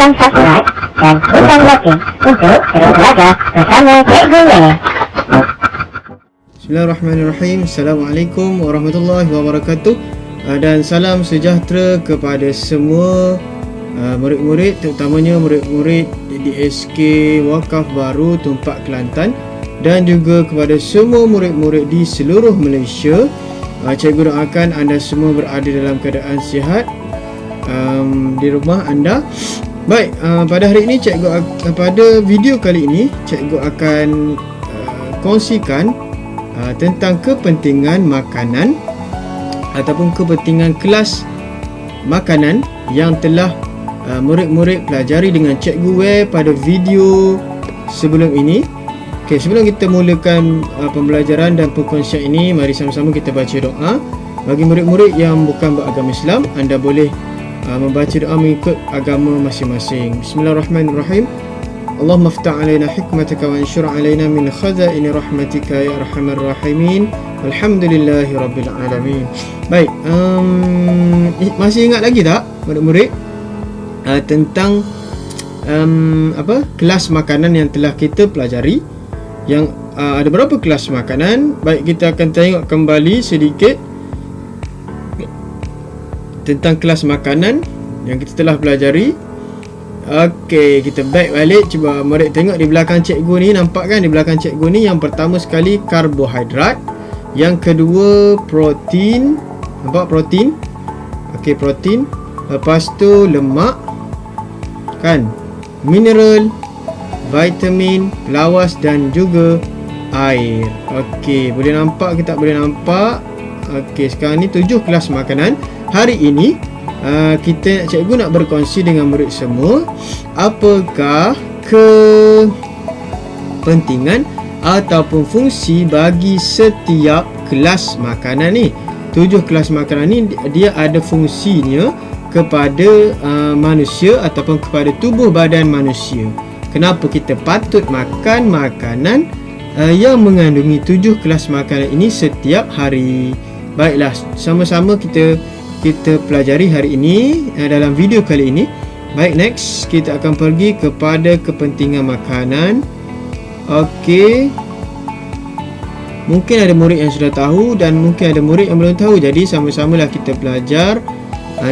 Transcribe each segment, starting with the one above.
tekan subscribe dan tekan lonceng untuk terus belajar bersama Cikgu Wei. Bismillahirrahmanirrahim. Assalamualaikum warahmatullahi wabarakatuh. Dan salam sejahtera kepada semua murid-murid, terutamanya murid-murid DSK Wakaf Baru Tumpak Kelantan, dan juga kepada semua murid-murid di seluruh Malaysia. Cikgu doakan anda semua berada dalam keadaan sihat di rumah anda. Baik, pada hari ini pada video kali ini cikgu akan kongsikan tentang kepentingan makanan ataupun kepentingan kelas makanan yang telah murid-murid pelajari dengan Cikgu Wei pada video sebelum ini. Okey, sebelum kita mulakan pembelajaran dan perkongsian ini, mari sama-sama kita baca doa. Bagi murid-murid yang bukan beragama Islam, anda boleh membaca doa mengikut agama masing-masing. Bismillahirrahmanirrahim. Allahumma aftah alaina hikmataka wa anshur alaina min khazaini rahmatika ya arhamar rahimin. Alhamdulillahi rabbil alamin. Baik, masih ingat lagi tak murid-murid tentang kelas makanan yang telah kita pelajari? Yang ada berapa kelas makanan? Baik, kita akan tengok kembali sedikit tentang kelas makanan yang kita telah pelajari. Okey, kita back balik. Cuba murid tengok di belakang cikgu ni. Nampak kan di belakang cikgu ni, yang pertama sekali karbohidrat, yang kedua protein. Nampak protein? Okey, protein. Lepas tu lemak, kan, mineral, vitamin, lawas dan juga air. Okey, boleh nampak ke tak boleh nampak? Okey, sekarang ni 7 kelas makanan. Hari ini cikgu nak berkongsi dengan murid semua apakah kepentingan ataupun fungsi bagi setiap kelas makanan ni. 7 kelas makanan ni dia ada fungsinya kepada manusia ataupun kepada tubuh badan manusia. Kenapa kita patut makan makanan yang mengandungi 7 kelas makanan ini setiap hari? Baiklah, sama-sama kita pelajari hari ini dalam video kali ini. Baik, next kita akan pergi kepada kepentingan makanan. Okey, mungkin ada murid yang sudah tahu dan mungkin ada murid yang belum tahu. Jadi sama-samalah kita belajar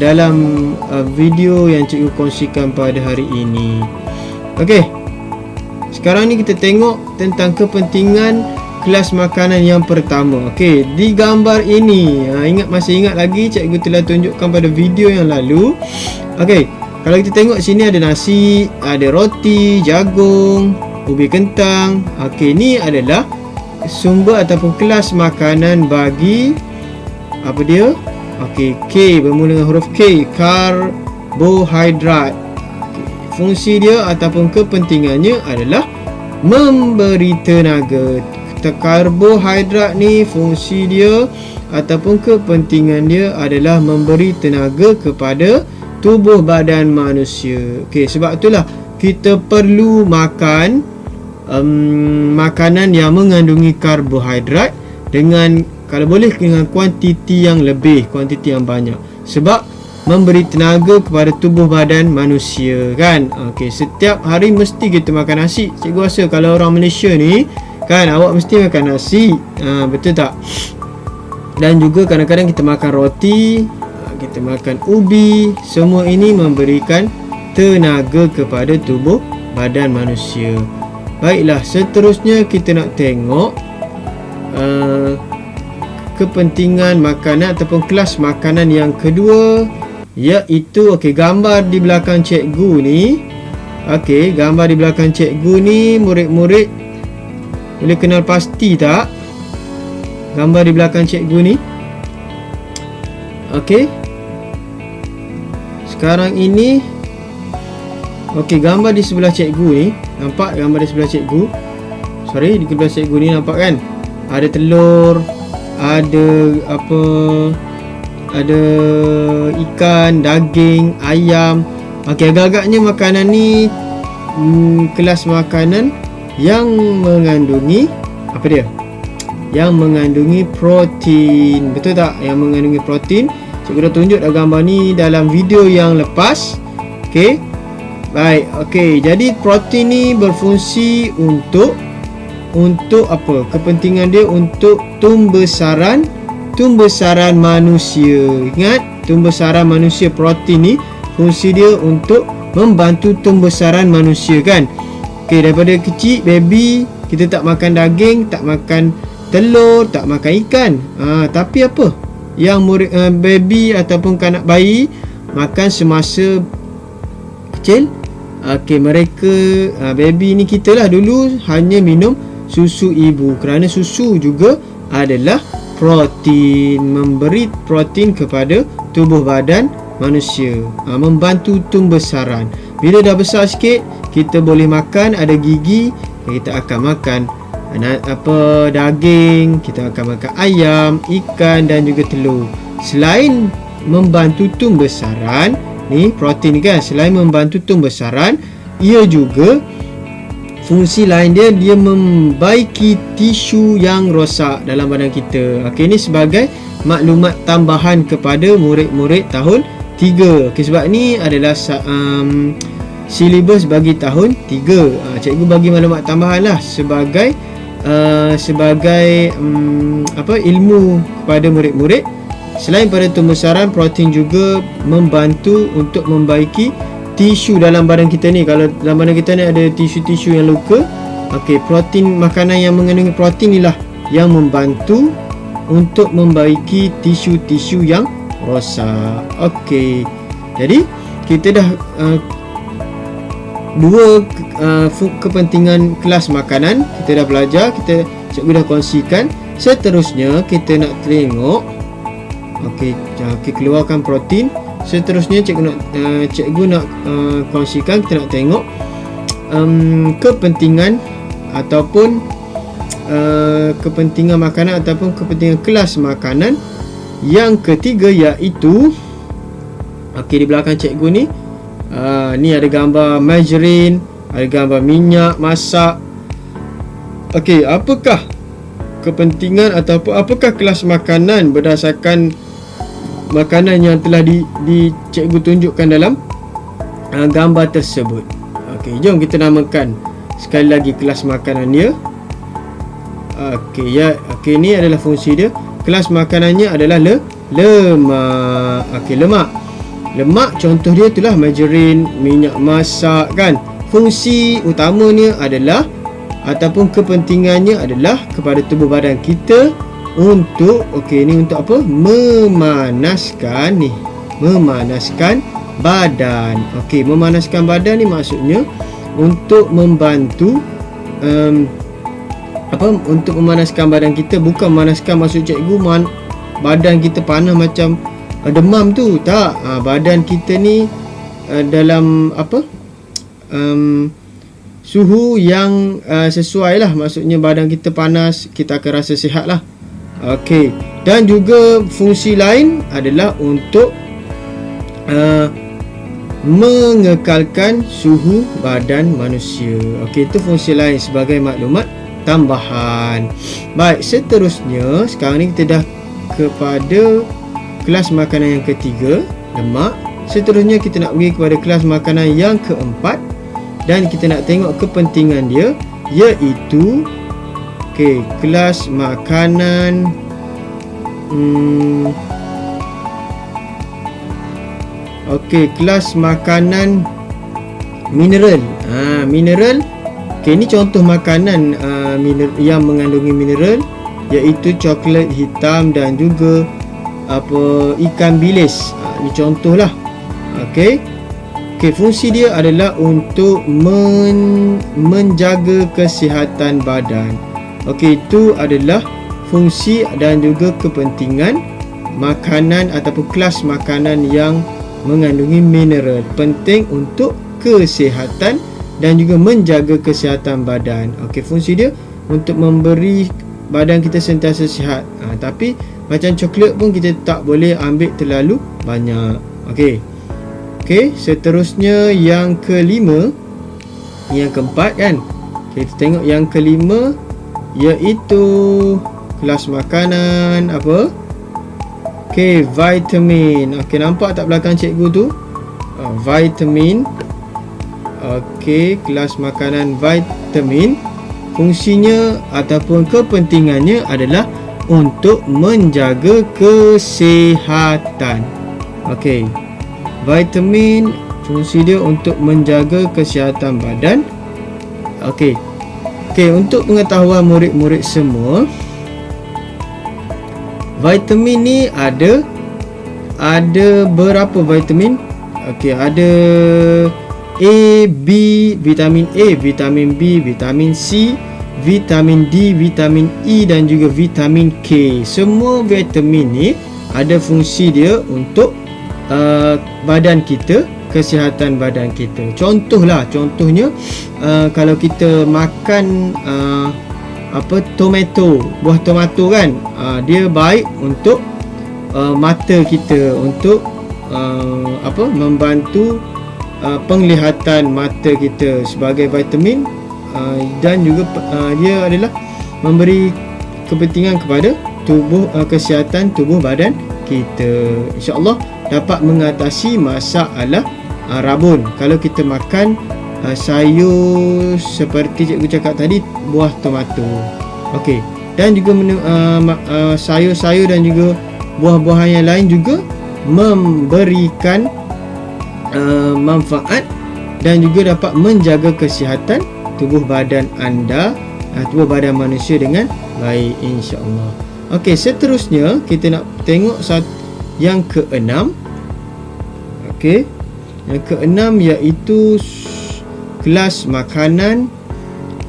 dalam video yang cikgu kongsikan pada hari ini. Okey, sekarang ni kita tengok tentang kepentingan kelas makanan yang pertama. Okey, di gambar ini, masih ingat lagi cikgu telah tunjukkan pada video yang lalu. Okey, kalau kita tengok sini ada nasi, ada roti, jagung, ubi kentang. Okey, ni adalah sumber ataupun kelas makanan bagi apa dia? Okey, K, bermula dengan huruf K, karbohidrat. Fungsi dia ataupun kepentingannya adalah memberi tenaga. Karbohidrat ni fungsi dia ataupun kepentingan dia adalah memberi tenaga kepada tubuh badan manusia. Okey, sebab itulah kita perlu makan makanan yang mengandungi karbohidrat dengan, kalau boleh, dengan kuantiti yang lebih, kuantiti yang banyak, sebab memberi tenaga kepada tubuh badan manusia, kan. Okey, setiap hari mesti kita makan nasi. Cikgu rasa kalau orang Malaysia ni, kan, awak mesti makan nasi, betul tak? Dan juga kadang-kadang kita makan roti, kita makan ubi. Semua ini memberikan tenaga kepada tubuh badan manusia. Baiklah, seterusnya kita nak tengok kepentingan makanan ataupun kelas makanan yang kedua, iaitu, okey, gambar di belakang cikgu ni. Okey, gambar di belakang cikgu ni, murid-murid boleh kenal pasti tak gambar di belakang cikgu ni? Okey, sekarang ini, okey, gambar di sebelah cikgu ni, nampak gambar di sebelah cikgu? Sorry, di sebelah cikgu ni nampak kan? Ada telur, ada apa? Ada ikan, daging, ayam. Okey, agak-agaknya makanan ni kelas makanan yang mengandungi apa dia? Yang mengandungi protein. Betul tak? Yang mengandungi protein. Cikgu dah tunjuk dah gambar ni dalam video yang lepas. Okey. Baik, okey. Jadi protein ni berfungsi untuk apa? Kepentingan dia untuk tumbesaran manusia. Ingat, tumbesaran manusia. Protein ni fungsi dia untuk membantu tumbesaran manusia kan. Okey, daripada kecil baby kita tak makan daging, tak makan telur, tak makan ikan. Tapi apa? Yang baby ataupun kanak bayi makan semasa kecil. Okey, mereka baby ni, kita lah dulu hanya minum susu ibu, kerana susu juga adalah protein, memberi protein kepada tubuh badan manusia, membantu tumbesaran. Bila dah besar sikit, kita boleh makan, ada gigi, kita akan makan daging, kita akan makan ayam, ikan dan juga telur. Selain membantu tumbesaran ni, protein ni kan, selain membantu tumbesaran, ia juga fungsi lain dia membaiki tisu yang rosak dalam badan kita. Okey, ini sebagai maklumat tambahan kepada murid-murid tahun 3. Okey, sebab ni adalah silibus bagi tahun 3. Cikgu bagi maklumat tambahan lah sebagai ilmu kepada murid-murid. Selain pada tumbesaran, protein juga membantu untuk membaiki tisu dalam badan kita ni. Kalau dalam badan kita ni ada tisu-tisu yang luka, okey, protein, makanan yang mengandungi protein inilah yang membantu untuk membaiki tisu-tisu yang rosak. Okey, jadi kita dah dua kepentingan kelas makanan kita dah belajar, cikgu dah kongsikan. Seterusnya kita nak tengok, okey, keluarkan protein. Seterusnya cikgu nak kongsikan, kita nak tengok kepentingan ataupun kepentingan makanan ataupun kepentingan kelas makanan yang ketiga, iaitu okey, di belakang cikgu ni ni ada gambar margarine, ada gambar minyak masak. Okey, apakah kepentingan ataupun apakah kelas makanan berdasarkan makanan yang telah cikgu tunjukkan dalam gambar tersebut. Okey, jom kita namakan sekali lagi kelas makanan dia. Okey, ni adalah fungsi dia. Kelas makanannya adalah lemak. Okey, lemak contoh dia itulah margarine, minyak masak kan. Fungsi utamanya adalah ataupun kepentingannya adalah kepada tubuh badan kita untuk, ni untuk apa? Memanaskan badan. Okey, memanaskan badan ni maksudnya untuk membantu untuk memanaskan badan kita. Bukan memanaskan maksud cikgu badan kita panas macam demam tu, tak. Badan kita ni dalam suhu yang sesuai lah. Maksudnya badan kita panas, kita akan rasa sihat lah. Okey, dan juga fungsi lain adalah untuk mengekalkan suhu badan manusia. Okey, itu fungsi lain sebagai maklumat tambahan. Baik, seterusnya sekarang ni kita dah kepada kelas makanan yang ketiga, lemak. Seterusnya kita nak pergi kepada kelas makanan yang keempat dan kita nak tengok kepentingan dia, iaitu kelas makanan kelas makanan mineral. Mineral. Ini contoh makanan yang mengandungi mineral, iaitu coklat hitam dan juga ikan bilis. Ini contohlah. Fungsi dia adalah untuk menjaga kesihatan badan. Itu adalah fungsi dan juga kepentingan makanan ataupun kelas makanan yang mengandungi mineral. Penting untuk kesihatan dan juga menjaga kesihatan badan. Fungsi dia untuk memberi badan kita sentiasa sihat. Tapi macam coklat pun kita tak boleh ambil terlalu banyak. Seterusnya yang kelima, yang keempat kan. Kita tengok yang kelima, iaitu kelas makanan apa? Vitamin. Nampak tak belakang cikgu tu? Vitamin. Okey, kelas makanan vitamin, fungsinya ataupun kepentingannya adalah untuk menjaga kesihatan. Okey, vitamin fungsi dia untuk menjaga kesihatan badan. Okey, untuk pengetahuan murid-murid semua, vitamin ni ada berapa vitamin? Okey, ada A, B, vitamin A, vitamin B, vitamin C, vitamin D, vitamin E dan juga vitamin K. Semua vitamin ni ada fungsi dia untuk badan kita, kesihatan badan kita. Contohnya kalau kita makan tomato, buah tomato kan, dia baik untuk mata kita, untuk membantu penglihatan mata kita sebagai vitamin, dan juga dia adalah memberi kepentingan kepada kesihatan tubuh badan kita. InsyaAllah dapat mengatasi masalah rabun kalau kita makan sayur seperti cikgu cakap tadi, buah tomato. Okey, dan juga sayur-sayur dan juga buah-buahan yang lain juga memberikan manfaat dan juga dapat menjaga kesihatan tubuh badan anda, tubuh badan manusia dengan baik, insya-Allah. Okey, seterusnya kita nak tengok yang keenam. Okey, yang keenam iaitu kelas makanan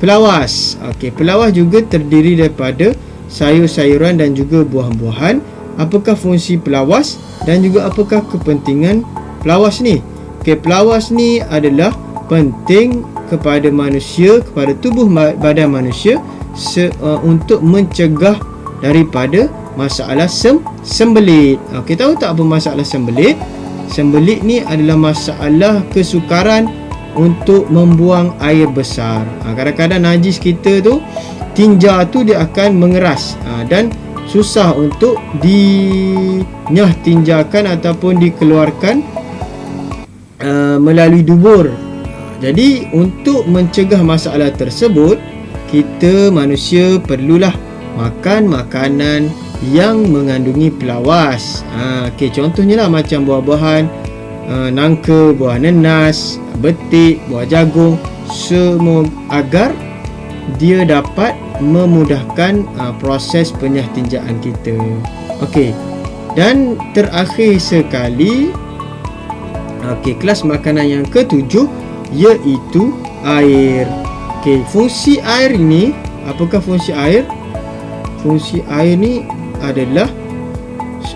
pelawas. Okey, pelawas juga terdiri daripada sayur-sayuran dan juga buah-buahan. Apakah fungsi pelawas dan juga apakah kepentingan pelawas ni? Okey, pelawas ni adalah penting kepada manusia, kepada tubuh badan manusia untuk mencegah daripada masalah sembelit. Okey, tahu tak apa masalah sembelit? Sembelit ni adalah masalah kesukaran untuk membuang air besar. Kadang-kadang najis kita tu, tinja tu dia akan mengeras dan susah untuk dinyah tinjakan ataupun dikeluarkan melalui dubur. Jadi untuk mencegah masalah tersebut, kita manusia perlulah makan makanan yang mengandungi pelawas. Okey, contohnya lah macam buah-buahan, nangka, buah nenas, betik, buah jagung, semua agar dia dapat memudahkan proses penyah tinjaan kita. Okey, dan terakhir sekali, kelas makanan yang ketujuh iaitu air. Okey, fungsi air ni, apakah fungsi air? Fungsi air ni adalah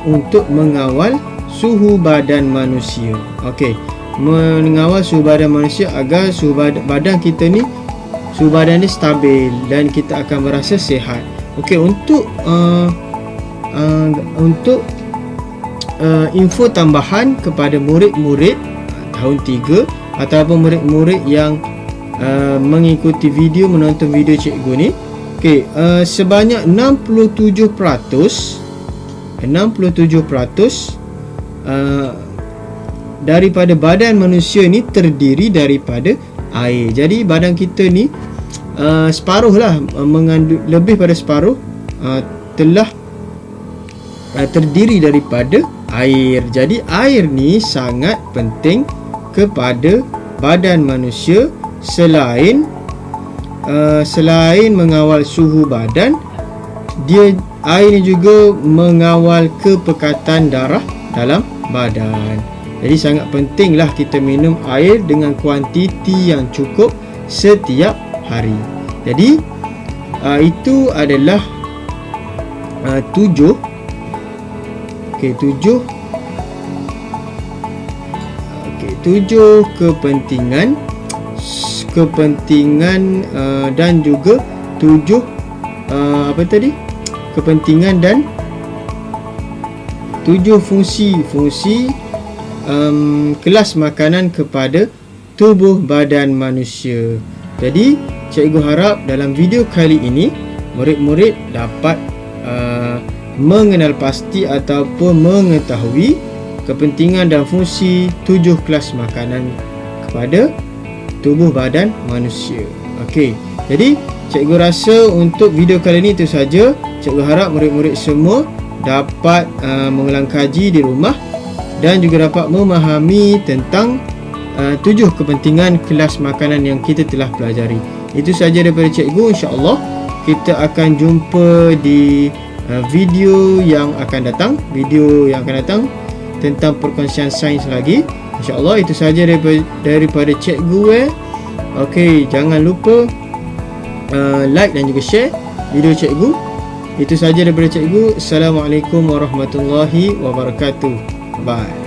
untuk mengawal suhu badan manusia. Okey, mengawal suhu badan manusia agar suhu badan kita ni, suhu badan ni stabil dan kita akan merasa sihat. Okey, untuk info tambahan kepada murid-murid tahun 3 ataupun murid-murid yang mengikuti video, menonton video cikgu ni, sebanyak 67% daripada badan manusia ni terdiri daripada air. Jadi badan kita ni separuh lah, mengandung lebih pada separuh telah terdiri daripada air. Jadi air ni sangat penting kepada badan manusia. Selain mengawal suhu badan, air ni juga mengawal kepekatan darah dalam badan. Jadi sangat pentinglah kita minum air dengan kuantiti yang cukup setiap hari. Jadi itu adalah 7 kepentingan dan juga 7 kepentingan dan 7 fungsi kelas makanan kepada tubuh badan manusia. Jadi cikgu harap dalam video kali ini murid-murid dapat mengenal pasti ataupun mengetahui kepentingan dan fungsi 7 kelas makanan kepada tubuh badan manusia. Okey, jadi cikgu rasa untuk video kali ini itu saja. Cikgu harap murid-murid semua dapat mengulang kaji di rumah dan juga dapat memahami tentang 7 kepentingan kelas makanan yang kita telah pelajari. Itu saja daripada cikgu. InsyaAllah kita akan jumpa di video yang akan datang tentang perkongsian sains lagi. InsyaAllah itu saja daripada cikgu. Okey, jangan lupa like dan juga share video cikgu. Itu saja daripada cikgu. Assalamualaikum warahmatullahi wabarakatuh. Bye.